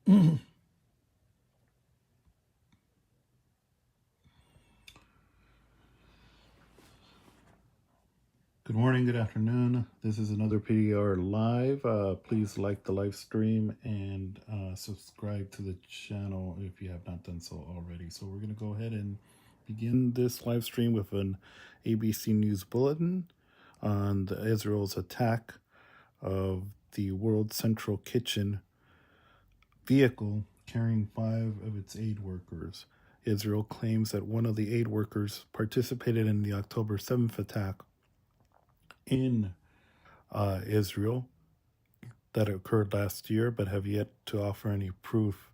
Good morning, good afternoon. This is another PDR live. Please like the live stream and subscribe to the channel if you have not done so already. So we're going to go ahead and begin this live stream with an ABC News bulletin on Israel's attack of the World Central Kitchen vehicle carrying 5 of its aid workers. Israel claims that one of the aid workers participated in the October 7th attack in Israel that occurred last year, but have yet to offer any proof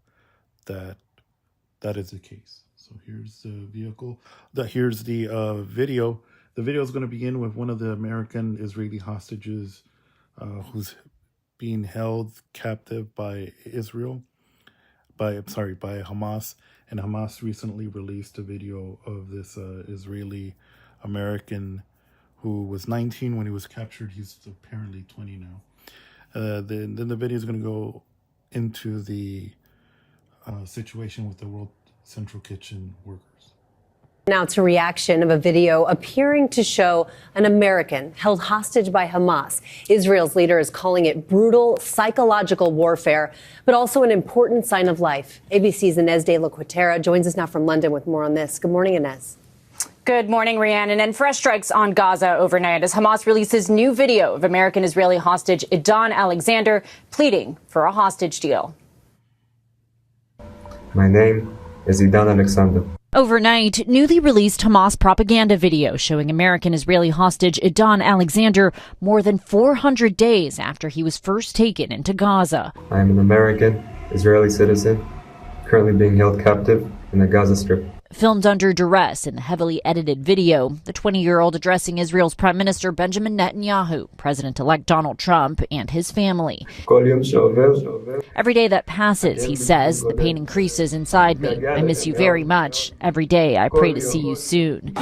that that is the case. So here's the vehicle. Here's the video. The video is going to begin with one of the American Israeli hostages who's being held captive by Hamas. And Hamas recently released a video of this Israeli American who was 19 when he was captured. He's apparently 20 now. Then the video is going to go into the situation with the World Central Kitchen workers. Now to reaction of a video appearing to show an American held hostage by Hamas. Israel's leader is calling it brutal psychological warfare, but also an important sign of life. ABC's Inez de la Cuetara joins us now from London with more on this. Good morning, Inez. Good morning, Rhiannon. And fresh strikes on Gaza overnight as Hamas releases new video of American-Israeli hostage Idan Alexander pleading for a hostage deal. My name is Idan Alexander. Overnight, newly released Hamas propaganda video showing American-Israeli hostage Idan Alexander more than 400 days after he was first taken into Gaza. I am an American Israeli citizen currently being held captive in the Gaza Strip. Filmed under duress in the heavily edited video, the 20-year-old addressing Israel's Prime Minister Benjamin Netanyahu, President-elect Donald Trump, and his family. Every day that passes, he says, the pain increases inside me. I miss you very much. Every day I pray to see you soon.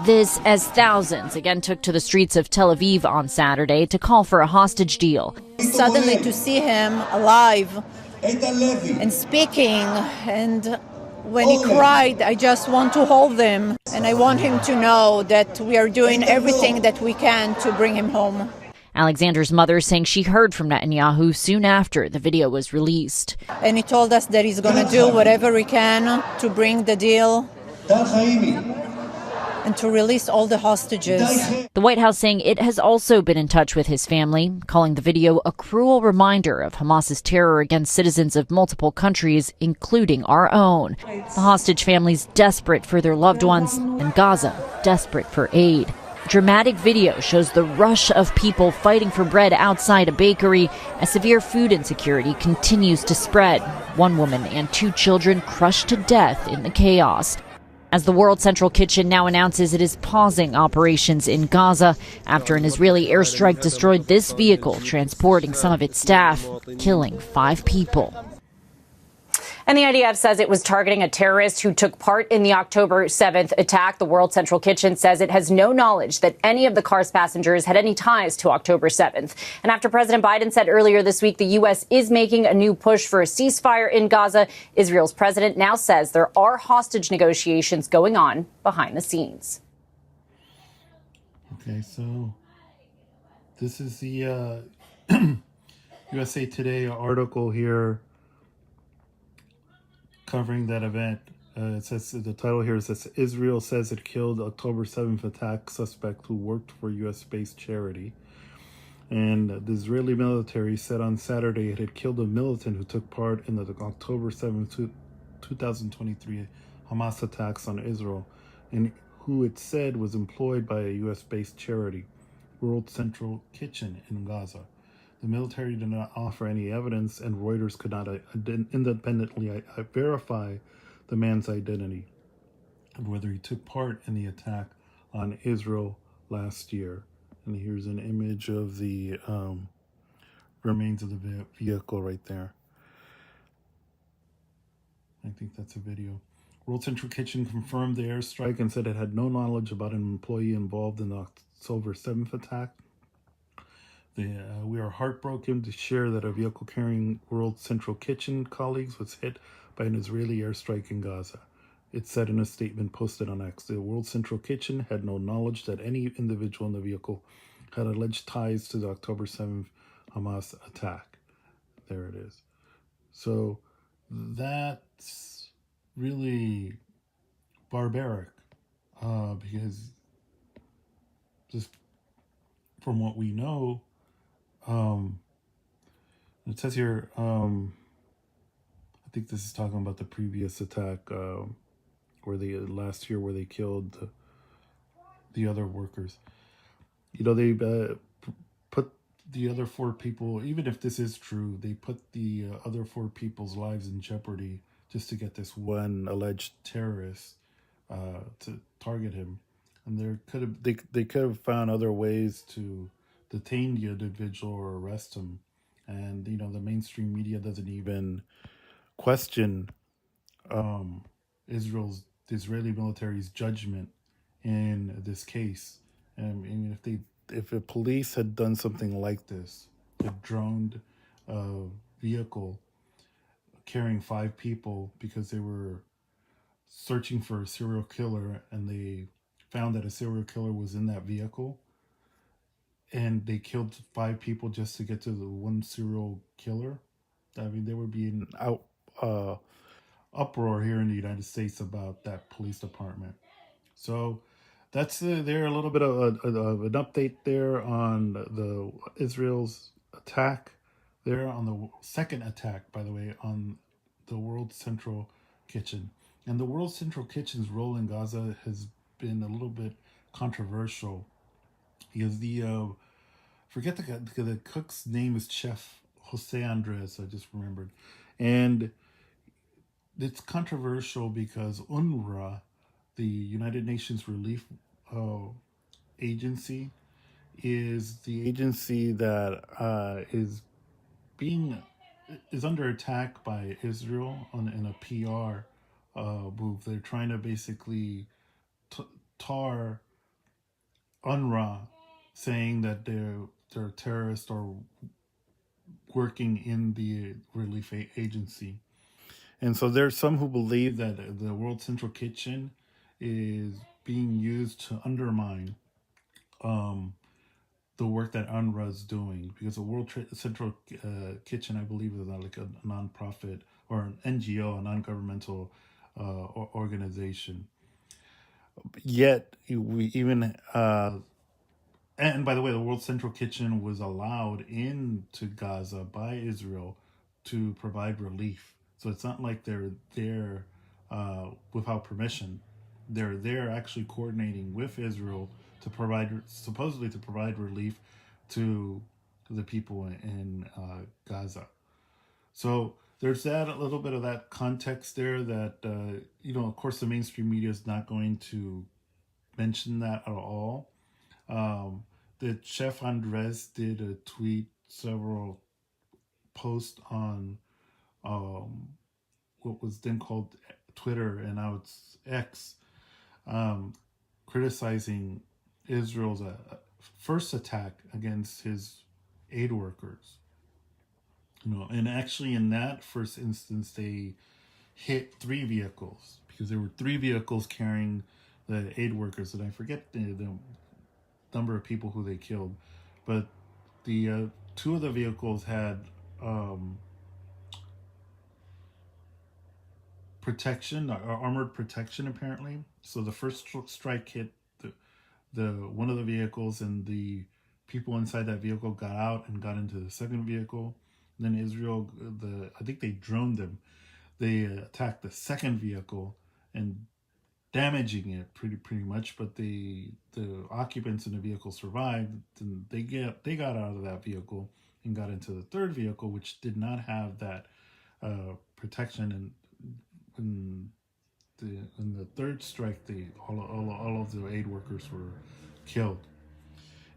This as thousands again took to the streets of Tel Aviv on Saturday to call for a hostage deal. Suddenly to see him alive and speaking, and when he cried, I just want to hold him, and I want him to know that we are doing everything that we can to bring him home. Alexander's mother saying she heard from Netanyahu soon after the video was released. And he told us that he's going to do whatever he can to bring the deal and to release all the hostages. The White House saying it has also been in touch with his family, calling the video a cruel reminder of Hamas's terror against citizens of multiple countries, including our own. The hostage families desperate for their loved ones, and Gaza desperate for aid. A dramatic video shows the rush of people fighting for bread outside a bakery as severe food insecurity continues to spread. One woman and 2 children crushed to death in the chaos. As the World Central Kitchen now announces it is pausing operations in Gaza after an Israeli airstrike destroyed this vehicle transporting some of its staff, killing 5 people. And the IDF says it was targeting a terrorist who took part in the October 7th attack. The World Central Kitchen says it has no knowledge that any of the car's passengers had any ties to October 7th. And after President Biden said earlier this week the U.S. is making a new push for a ceasefire in Gaza, Israel's president now says there are hostage negotiations going on behind the scenes. Okay, so this is the USA Today article here covering that event. It says the title here says Israel says it killed October 7th attack suspect who worked for U.S.-based charity. And the Israeli military said on Saturday it had killed a militant who took part in the October 7th, 2023 Hamas attacks on Israel, and who it said was employed by a U.S.-based charity, World Central Kitchen in Gaza. The military did not offer any evidence, and Reuters could not independently verify the man's identity and whether he took part in the attack on Israel last year. And here's an image of the remains of the vehicle right there. I think that's a video. World Central Kitchen confirmed the airstrike and said it had no knowledge about an employee involved in the October 7th attack. We are heartbroken to share that a vehicle carrying World Central Kitchen colleagues was hit by an Israeli airstrike in Gaza. It said in a statement posted on X. The World Central Kitchen had no knowledge that any individual in the vehicle had alleged ties to the October 7th Hamas attack. There it is. So that's really barbaric, because just from what we know, it says here, I think this is talking about the previous attack, where they last year where they killed the other workers. They put the other 4 people, even if this is true, they put the other 4 people's lives in jeopardy just to get this one alleged terrorist to target him. And they could have found other ways to detain the individual or arrest him. And the mainstream media doesn't even question the Israeli military's judgment in this case. And if the police had done something like this, a droned vehicle carrying 5 people because they were searching for a serial killer, and they found that a serial killer was in that vehicle, and they killed 5 people just to get to the one serial killer, I mean, there would be an uproar here in the United States about that police department. So that's there a little bit of an update there on the Israel's attack there, on the second attack, by the way, on the World Central Kitchen. And the World Central Kitchen's role in Gaza has been a little bit controversial, because forget the cook's name is Chef Jose Andres, I just remembered. And it's controversial because UNRWA, the United Nations Relief Agency, is the agency that is under attack by Israel in a PR move. They're trying to basically tar UNRWA, saying that they're terrorists or working in the relief agency. And so there's some who believe that the World Central Kitchen is being used to undermine the work that UNRWA is doing, because the World Central Kitchen, I believe, is like a nonprofit or an NGO, a non-governmental organization. Yet we even and by the way, the World Central Kitchen was allowed into Gaza by Israel to provide relief. So it's not like they're there without permission. They're there actually coordinating with Israel to supposedly to provide relief to the people in Gaza. So there's a little bit of that context there that, of course, the mainstream media is not going to mention that at all. The Chef Andres did a tweet, several posts on what was then called Twitter, and now it's X, criticizing Israel's first attack against his aid workers. And actually in that first instance, they hit 3 vehicles, because there were 3 vehicles carrying the aid workers, and I forget the number of people who they killed, but the 2 of the vehicles had protection, or armored protection, apparently. So the first strike hit the one of the vehicles, and the people inside that vehicle got out and got into the second vehicle. And then Israel, I think they droned them. They attacked the second vehicle and damaging it pretty much, but the occupants in the vehicle survived, and they got out of that vehicle and got into the third vehicle, which did not have that protection. And in the third strike, all of the aid workers were killed.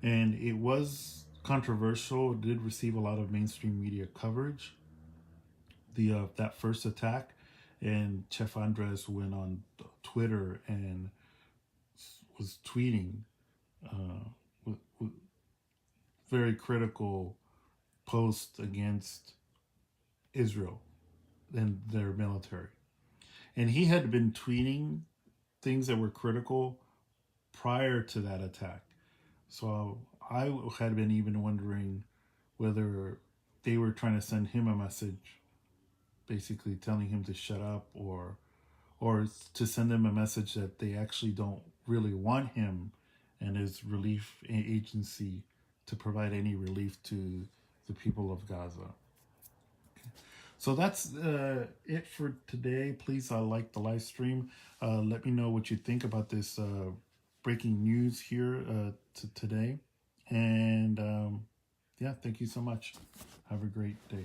And it was controversial. It did receive a lot of mainstream media coverage, that first attack. And Chef Andres went on Twitter and was tweeting very critical posts against Israel and their military. And he had been tweeting things that were critical prior to that attack. So I had been even wondering whether they were trying to send him a message, basically telling him to shut up, or to send him a message that they actually don't really want him and his relief agency to provide any relief to the people of Gaza. So that's it for today. Please like the live stream. Let me know what you think about this breaking news here today. And yeah, thank you so much. Have a great day.